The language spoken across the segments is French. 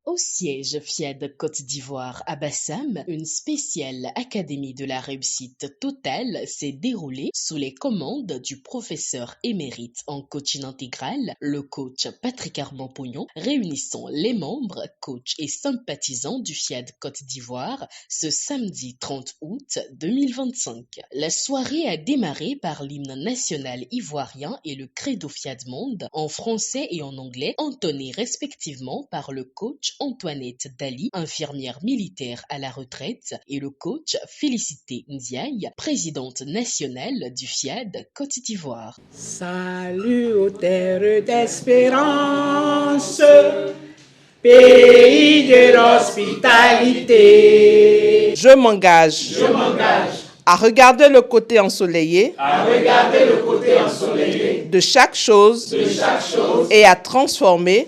Au siège FIAD Côte d'Ivoire à Bassam, une spéciale académie de la réussite totale s'est déroulée sous les commandes du professeur émérite en coaching intégral, le coach Patrick Armand-Pognon, réunissant les membres, coachs et sympathisants du FIAD Côte d'Ivoire ce samedi 30 août 2025. La soirée a démarré par l'hymne national ivoirien et le credo FIAD Monde en français et en anglais, entonnés respectivement par le coach Antoinette Dali, infirmière militaire à la retraite, et le coach Félicité Ndiaye, présidente nationale du FIAD Côte d'Ivoire. Salut aux terres d'espérance, pays de l'hospitalité. Je m'engage à regarder le côté ensoleillé, de chaque chose, et à transformer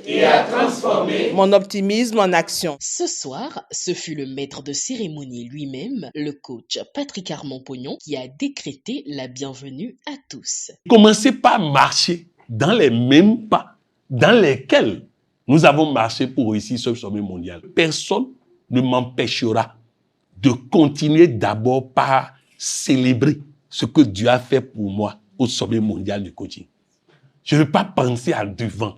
mon optimisme en action. Ce soir, ce fut le maître de cérémonie lui-même, le coach Patrick Armand-Pognon, qui a décrété la bienvenue à tous. Commencez par marcher dans les mêmes pas dans lesquels nous avons marché pour réussir ce sommet mondial. Personne ne m'empêchera de continuer d'abord par célébrer ce que Dieu a fait pour moi au sommet mondial du coaching. Je ne veux pas penser à devant.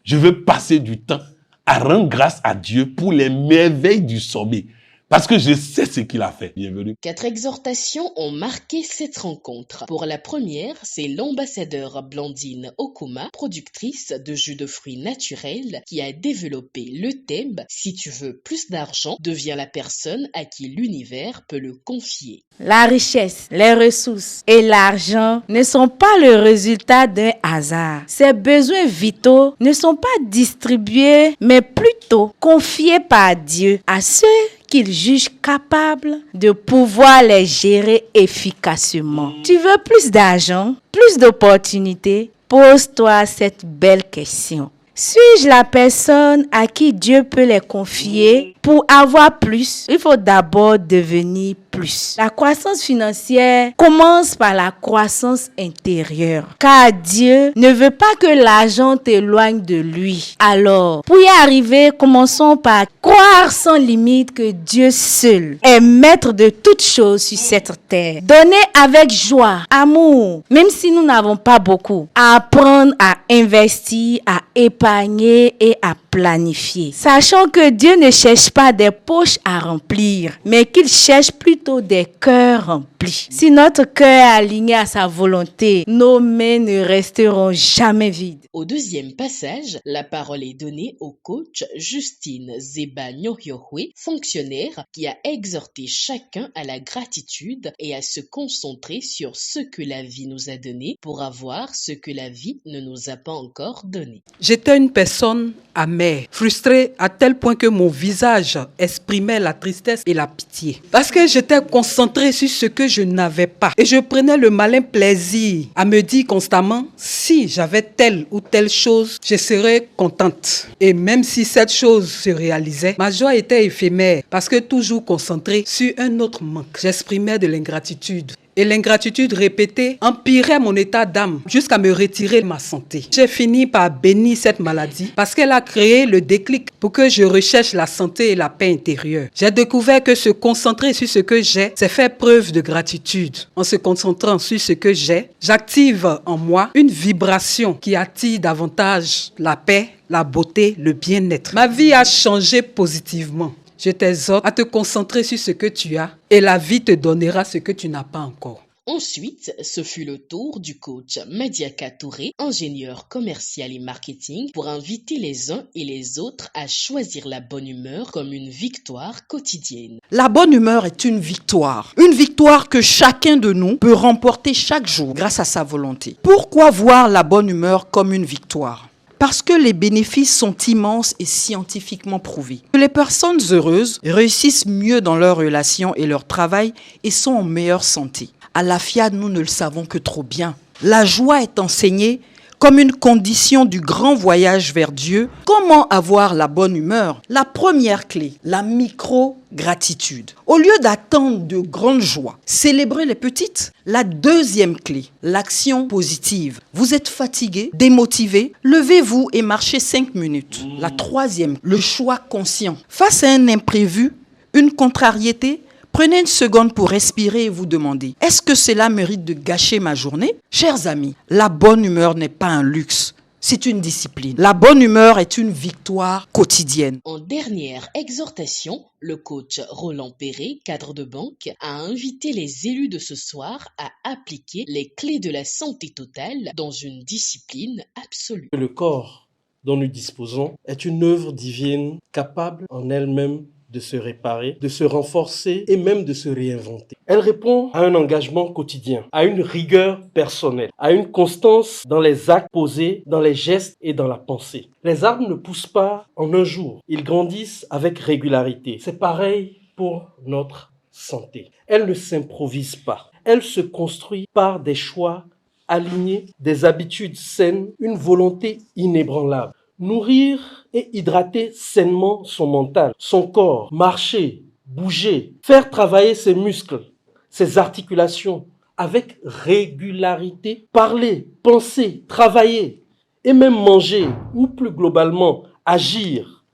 Je veux passer du temps à rendre grâce à Dieu pour les merveilles du sommet. Parce que je sais ce qu'il a fait. Bienvenue. 4 exhortations ont marqué cette rencontre. Pour la première, c'est l'ambassadeur Blandine Okuma, productrice de jus de fruits naturels, qui a développé le thème « Si tu veux plus d'argent, deviens la personne à qui l'univers peut le confier ». La richesse, les ressources et l'argent ne sont pas le résultat d'un hasard. Ces besoins vitaux ne sont pas distribués, mais plutôt confiés par Dieu à ceux qu'il juge capables de pouvoir les gérer efficacement. Tu veux plus d'argent, plus d'opportunités? Pose-toi cette belle question. Suis-je la personne à qui Dieu peut les confier? Pour avoir plus, il faut d'abord devenir plus. La croissance financière commence par la croissance intérieure. Car Dieu ne veut pas que l'argent t'éloigne de lui. Alors, pour y arriver, commençons par croire sans limite que Dieu seul est maître de toutes choses sur cette terre. Donner avec joie, amour, même si nous n'avons pas beaucoup. Apprendre à investir, à épargner et à planifier. Sachant que Dieu ne cherche pas des poches à remplir, mais qu'il cherche plutôt des cœurs remplis. Si notre cœur est aligné à sa volonté, nos mains ne resteront jamais vides. Au deuxième passage, la parole est donnée au coach Justine Zeba Nyoryohwe, fonctionnaire qui a exhorté chacun à la gratitude et à se concentrer sur ce que la vie nous a donné pour avoir ce que la vie ne nous a pas encore donné. J'étais une personne amère, frustrée à tel point que mon visage exprimait la tristesse et la pitié. Parce que j'étais concentrée sur ce que je n'avais pas. Et je prenais le malin plaisir à me dire constamment, si j'avais telle ou telle chose, je serais contente. Et même si cette chose se réalisait, ma joie était éphémère parce que toujours concentrée sur un autre manque. J'exprimais de l'ingratitude. Et l'ingratitude répétée empirait mon état d'âme jusqu'à me retirer ma santé. J'ai fini par bénir cette maladie parce qu'elle a créé le déclic pour que je recherche la santé et la paix intérieure. J'ai découvert que se concentrer sur ce que j'ai, c'est faire preuve de gratitude. En se concentrant sur ce que j'ai, j'active en moi une vibration qui attire davantage la paix, la beauté, le bien-être. Ma vie a changé positivement. Je t'exhorte à te concentrer sur ce que tu as et la vie te donnera ce que tu n'as pas encore. Ensuite, ce fut le tour du coach Madiaka Touré, ingénieur commercial et marketing, pour inviter les uns et les autres à choisir la bonne humeur comme une victoire quotidienne. La bonne humeur est une victoire que chacun de nous peut remporter chaque jour grâce à sa volonté. Pourquoi voir la bonne humeur comme une victoire ? Parce que les bénéfices sont immenses et scientifiquement prouvés. Les personnes heureuses réussissent mieux dans leurs relations et leur travail et sont en meilleure santé. À la FIAD, nous ne le savons que trop bien. La joie est enseignée comme une condition du grand voyage vers Dieu. Comment avoir la bonne humeur? La première clé, la micro-gratitude. Au lieu d'attendre de grandes joies, célébrez les petites. La deuxième clé, l'action positive. Vous êtes fatigué, démotivé, levez-vous et marchez 5 minutes. La troisième, le choix conscient. Face à un imprévu, une contrariété, prenez une seconde pour respirer et vous demander, est-ce que cela mérite de gâcher ma journée? Chers amis, la bonne humeur n'est pas un luxe, c'est une discipline. La bonne humeur est une victoire quotidienne. En dernière exhortation, le coach Roland Perret, cadre de banque, a invité les élus de ce soir à appliquer les clés de la santé totale dans une discipline absolue. Le corps dont nous disposons est une œuvre divine capable en elle-même de se réparer, de se renforcer et même de se réinventer. Elle répond à un engagement quotidien, à une rigueur personnelle, à une constance dans les actes posés, dans les gestes et dans la pensée. Les arbres ne poussent pas en un jour, ils grandissent avec régularité. C'est pareil pour notre santé. Elle ne s'improvise pas, elle se construit par des choix alignés, des habitudes saines, une volonté inébranlable. Nourrir et hydrater sainement son mental, son corps, marcher, bouger, faire travailler ses muscles, ses articulations avec régularité, parler, penser, travailler et même manger ou plus globalement agir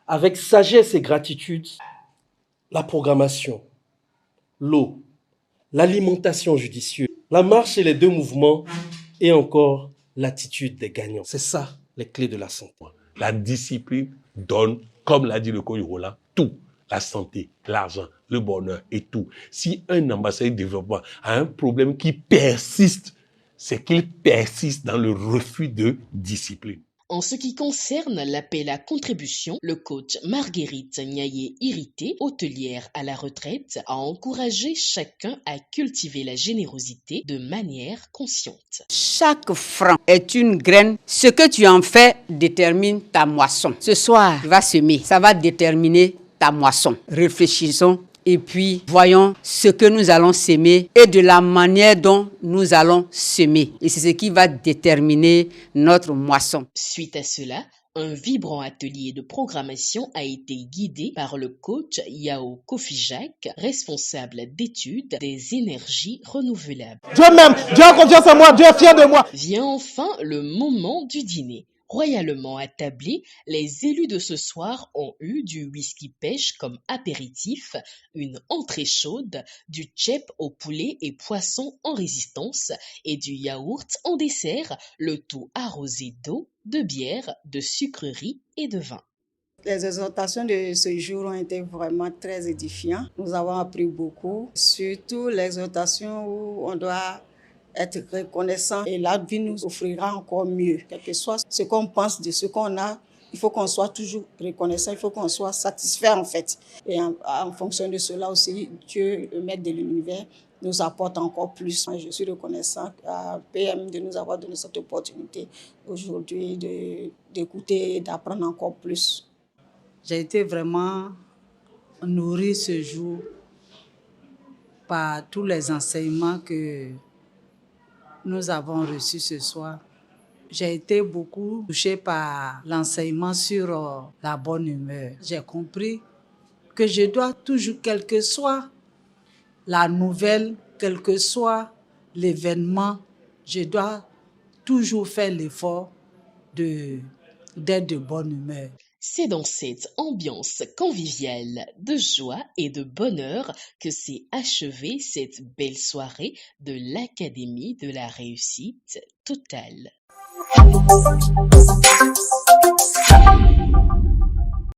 avec sagesse et gratitude. La programmation, l'eau, l'alimentation judicieuse, la marche et les 2 mouvements et encore l'attitude des gagnants. C'est ça les clés de la santé. La discipline donne, comme l'a dit le coach Roland, tout. La santé, l'argent, le bonheur et tout. Si un ambassadeur de développement a un problème qui persiste, c'est qu'il persiste dans le refus de discipline. En ce qui concerne l'appel à contribution, le coach Marguerite Niaye-Irité, hôtelière à la retraite, a encouragé chacun à cultiver la générosité de manière consciente. Chaque franc est une graine. Ce que tu en fais détermine ta moisson. Ce soir, tu vas semer. Ça va déterminer ta moisson. Réfléchissons. Et puis, voyons ce que nous allons semer et de la manière dont nous allons semer. Et c'est ce qui va déterminer notre moisson. Suite à cela, un vibrant atelier de programmation a été guidé par le coach Yao Kofi-Jacques, responsable d'études des énergies renouvelables. Dieu m'aime, Dieu a confiance en moi, Dieu est fier de moi. Vient enfin le moment du dîner. Royalement attablés, les élus de ce soir ont eu du whisky pêche comme apéritif, une entrée chaude, du tchèp au poulet et poisson en résistance et du yaourt en dessert, le tout arrosé d'eau, de bière, de sucreries et de vin. Les exhortations de ce jour ont été vraiment très édifiantes. Nous avons appris beaucoup, surtout l'exhortation où on doit être reconnaissant et la vie nous offrira encore mieux. Quel que soit ce qu'on pense de ce qu'on a, il faut qu'on soit toujours reconnaissant, il faut qu'on soit satisfait en fait. Et en fonction de cela aussi, Dieu, le maître de l'univers, nous apporte encore plus. Je suis reconnaissant à PM de nous avoir donné cette opportunité aujourd'hui d'écouter et d'apprendre encore plus. J'ai été vraiment nourrie ce jour par tous les enseignements que nous avons reçus ce soir. J'ai été beaucoup touchée par l'enseignement sur la bonne humeur. J'ai compris que je dois toujours, quelle que soit la nouvelle, quel que soit l'événement, je dois toujours faire l'effort d'être de bonne humeur. C'est dans cette ambiance conviviale de joie et de bonheur que s'est achevée cette belle soirée de l'Académie de la réussite totale.